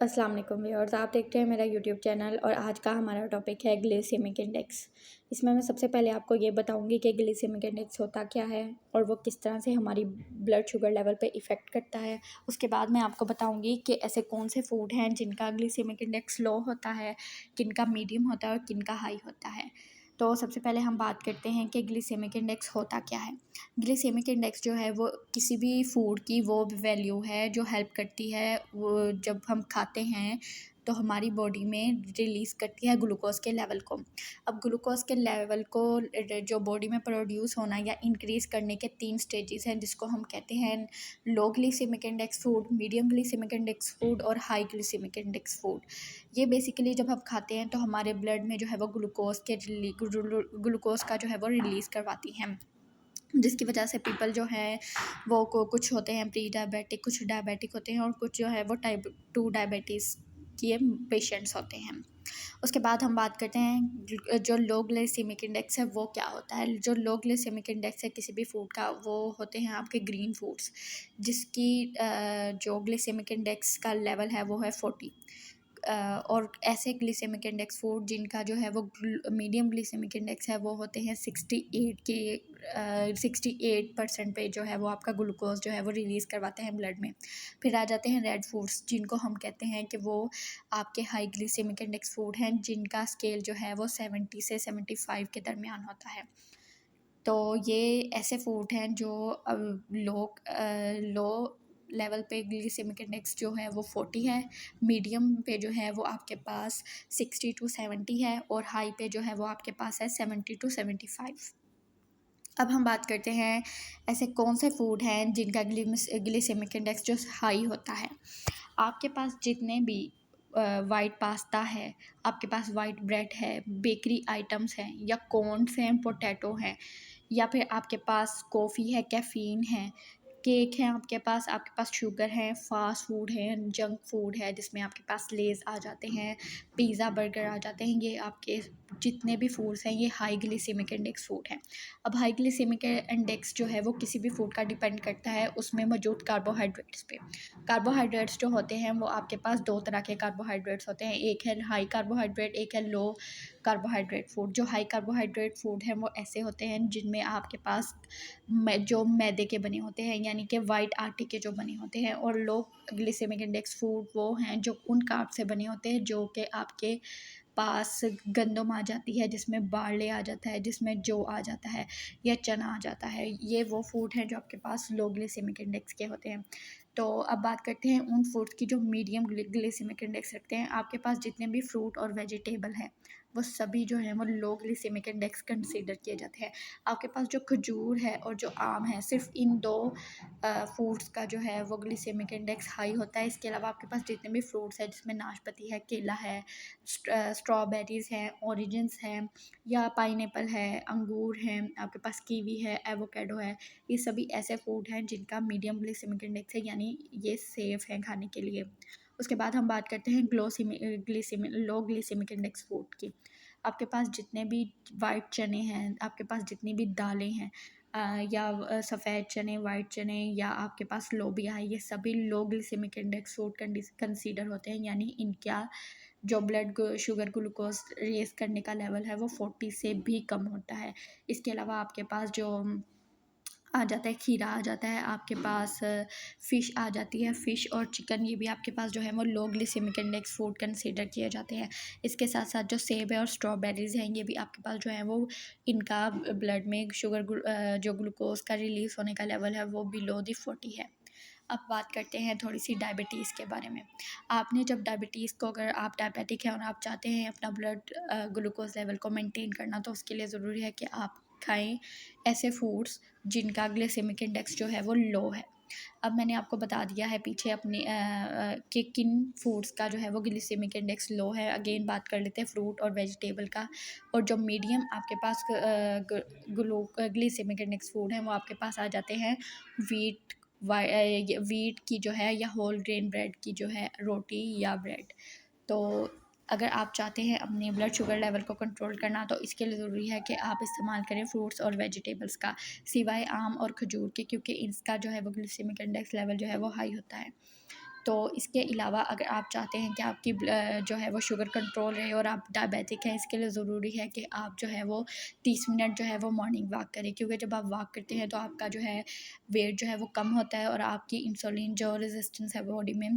अस्सलाम वालेकुम व्यूअर्स, आप देखते हैं मेरा यूट्यूब चैनल और आज का हमारा टॉपिक है ग्लिसेमिक इंडेक्स। इसमें मैं सबसे पहले आपको ये बताऊंगी कि ग्लिसेमिक इंडेक्स होता क्या है और वो किस तरह से हमारी ब्लड शुगर लेवल पे इफ़ेक्ट करता है। उसके बाद मैं आपको बताऊंगी कि ऐसे कौन से फूड हैं जिनका ग्लिसेमिक इंडेक्स लो होता है, किनका मीडियम होता है और किनका हाई होता है। तो सबसे पहले हम बात करते हैं कि ग्लिसेमिक इंडेक्स होता क्या है। ग्लिसेमिक इंडेक्स जो है वो किसी भी फूड की वो वैल्यू है जो हेल्प करती है, वो जब हम खाते हैं तो हमारी बॉडी में रिलीज़ करती है ग्लूकोज के लेवल को। अब ग्लूकोज के लेवल को जो बॉडी में प्रोड्यूस होना या इंक्रीज़ करने के 3 स्टेजेस हैं, जिसको हम कहते हैं low glycemic index food, medium glycemic index food और हाई ग्लिसेमिक इंडेक्स फूड। ये बेसिकली जब हम खाते हैं तो हमारे ब्लड में जो है वो ग्लूकोज का जो है वो रिलीज़ करवाती हैं, जिसकी वजह से पीपल जो हैं वो को कुछ होते हैं प्री डायबिटिक, कुछ डायबिटिक होते हैं और कुछ जो है वो टाइप 2 डायबिटीज़ के पेशेंट्स होते हैं। उसके बाद हम बात करते हैं जो लो ग्लाइसेमिक इंडेक्स है वो क्या होता है। जो लो ग्लाइसेमिक इंडेक्स है किसी भी फूड का, वो होते हैं आपके ग्रीन फूड्स, जिसकी जो ग्लाइसेमिक इंडेक्स का लेवल है वो है 40। और ऐसे ग्लिसेमिक इंडेक्स फूड जिनका जो है वो मीडियम ग्लिसेमिक इंडेक्स है वो होते हैं 68 के 68% पे जो है वो आपका ग्लूकोज जो है वो रिलीज़ करवाते हैं ब्लड में। फिर आ जाते हैं रेड फूड्स, जिनको हम कहते हैं कि वो आपके हाई ग्लिसेमिक इंडेक्स फूड हैं, जिनका स्केल जो है वो 70 से 75 के दरमियान होता है। तो ये ऐसे फूड हैं जो लो लेवल पे ग्लिसेमिक इंडेक्स जो है वो 40 है, मीडियम पे जो है वो आपके पास 60 टू 70 है और हाई पे जो है वो आपके पास है 70 टू 75। अब हम बात करते हैं ऐसे कौन से फूड हैं जिनका ग्लिसेमिक इंडेक्स जो हाई होता है। आपके पास जितने भी वाइट पास्ता है, आपके पास वाइट ब्रेड है, बेकरी आइटम्स हैं या कॉर्न्स हैं, पोटैटो हैं, या फिर आपके पास कॉफ़ी है, कैफ़ीन है, केक है, आपके पास शुगर है, फ़ास्ट फूड है, जंक फूड है जिसमें आपके पास लेज़ आ जाते हैं, पिज़्ज़ा, बर्गर आ जाते हैं। ये आपके जितने भी फूड्स हैं ये हाई ग्लिसेमिक इंडेक्स फूड हैं। अब हाई ग्लिसेमिक इंडेक्स जो है वो किसी भी फूड का डिपेंड करता है उसमें मौजूद कार्बोहाइड्रेट्स पे। कार्बोहाइड्रेट्स जो होते हैं वो आपके पास 2 तरह के कार्बोहाइड्रेट्स होते हैं, एक है हाई कार्बोहाइड्रेट, एक है लो कार्बोहाइड्रेट फूड। जो हाई कार्बोहाइड्रेट फूड हैं वो ऐसे होते हैं जिनमें आपके पास जो मैदे के बने होते हैं, यानी कि वाइट आटे के जो बने होते हैं, और लो ग्लिसेमिक इंडेक्स फूड वो हैं जो उन कार्ब से बने होते हैं जो कि आपके पास गंदम आ जाती है, जिसमें बार्ले आ जाता है, जिसमें जौ आ जाता है या चना आ जाता है। ये वो फूड हैं जो आपके पास लो ग्लिसेमिक इंडेक्स के होते हैं। तो अब बात करते हैं उन फूड्स की जो मीडियम ग्लिसेमिक इंडेक्स रखते हैं। आपके पास जितने भी फ्रूट और वेजिटेबल हैं वो सभी जो हैं वो लो ग्लिसेमिक इंडेक्स कंसीडर किए जाते हैं। आपके पास जो खजूर है और जो आम है, सिर्फ इन 2 फ्रूट्स का जो है वो ग्लिसेमिक इंडेक्स हाई होता है। इसके अलावा आपके पास जितने भी फ्रूट्स हैं जिसमें नाशपाती है, केला है, स्ट्रॉबेरीज़ हैं, ऑरेंजेस हैं या पाइनएप्पल है, अंगूर हैं, आपके पास कीवी है, एवोकेडो है, ये सभी ऐसे फूड हैं जिनका मीडियम ग्लिसेमिक इंडेक्स है, यानी ये सेफ़ हैं खाने के लिए। उसके बाद हम बात करते हैं लो ग्लिसेमिक इंडेक्स फूड की। आपके पास जितने भी वाइट चने हैं, आपके पास जितनी भी दालें हैं, या सफ़ेद चने, वाइट चने, या आपके पास लोबिया है, ये सभी लो ग्लिसेमिक इंडेक्स फूड कंसीडर होते हैं, यानी इनका जो ब्लड शुगर ग्लूकोज रेस करने का लेवल है वो 40 से भी कम होता है। इसके अलावा आपके पास जो आ जाता है, खीरा आ जाता है, आपके पास फ़िश आ जाती है, फ़िश और चिकन, ये भी आपके पास जो है वो लो ग्लिसेमिक इंडेक्स फूड कंसीडर किए जाते हैं। इसके साथ साथ जो सेब है और स्ट्रॉबेरीज़ हैं, ये भी आपके पास जो है वो इनका ब्लड में जो ग्लूकोज का रिलीज़ होने का लेवल है वो बिलो दी 40 है। अब बात करते हैं थोड़ी सी डायबिटीज़ के बारे में। आपने जब डायबिटीज़ को, अगर आप डायबिटिक हैं और आप चाहते हैं अपना ब्लड ग्लूकोज लेवल को मेंटेन करना, तो उसके लिए ज़रूरी है कि आप खाएं ऐसे फूड्स जिनका ग्लिसेमिक इंडेक्स जो है वो लो है। अब मैंने आपको बता दिया है पीछे अपने कि किन फूड्स का जो है वो ग्लिसेमिक इंडेक्स लो है। अगेन बात कर लेते हैं फ्रूट और वेजिटेबल का। और जो मीडियम आपके पास ग्लिसेमिक इंडेक्स फूड हैं वो आपके पास आ जाते हैं वीट की जो है या होल ग्रेन ब्रेड की जो है रोटी या ब्रेड। तो अगर आप चाहते हैं अपने ब्लड शुगर लेवल को कंट्रोल करना, तो इसके लिए ज़रूरी है कि आप इस्तेमाल करें फ्रूट्स और वेजिटेबल्स का, सिवाय आम और खजूर के, क्योंकि इसका जो है वो ग्लिसेमिक इंडेक्स लेवल जो है वो हाई होता है। तो इसके अलावा अगर आप चाहते हैं कि आपकी जो है वो शुगर कंट्रोल रहे और आप डायबिटिक हैं, इसके लिए ज़रूरी है कि आप जो है वो 30 मिनट जो है वो मॉर्निंग वॉक करें, क्योंकि जब आप वॉक करते हैं तो आपका जो है वेट जो है वो कम होता है और आपकी इंसुलिन जो रेजिस्टेंस है बॉडी में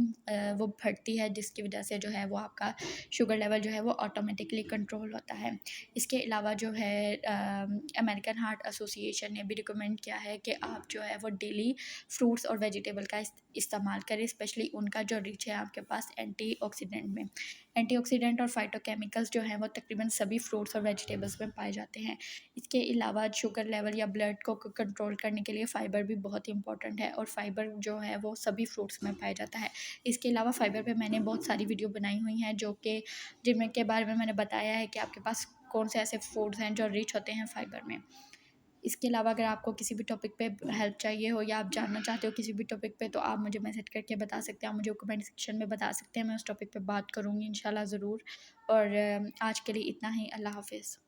वो बढ़ती है, जिसकी वजह से जो है वो आपका शुगर लेवल जो है वो ऑटोमेटिकली कंट्रोल होता है। इसके अलावा जो है अमेरिकन हार्ट एसोसिएशन ने भी रिकमेंड किया है कि आप जो है वो डेली फ्रूट्स और वेजिटेबल का इस्तेमाल करें, स्पेशली उनका जो रिच है आपके पास एंटीऑक्सीडेंट में। एंटीऑक्सीडेंट और फाइटोकेमिकल्स जो हैं वो तकरीबन सभी फ्रूट्स और वेजिटेबल्स में पाए जाते हैं। इसके अलावा शुगर लेवल या ब्लड को कंट्रोल करने के लिए फ़ाइबर भी बहुत इंपॉर्टेंट है और फ़ाइबर जो है वो सभी फ्रूट्स में पाया जाता है। इसके अलावा फ़ाइबर पे मैंने बहुत सारी वीडियो बनाई हुई हैं जो कि जिनमें के बारे में मैंने बताया है कि आपके पास कौन से ऐसे फूड्स हैं जो रिच होते हैं फ़ाइबर में। इसके अलावा अगर आपको किसी भी टॉपिक पे हेल्प चाहिए हो या आप जानना चाहते हो किसी भी टॉपिक पे, तो आप मुझे मैसेज करके बता सकते हैं, आप मुझे कमेंट सेक्शन में बता सकते हैं, मैं उस टॉपिक पे बात करूँगी इंशाल्लाह ज़रूर। और आज के लिए इतना ही। अल्लाह हाफ़िज़।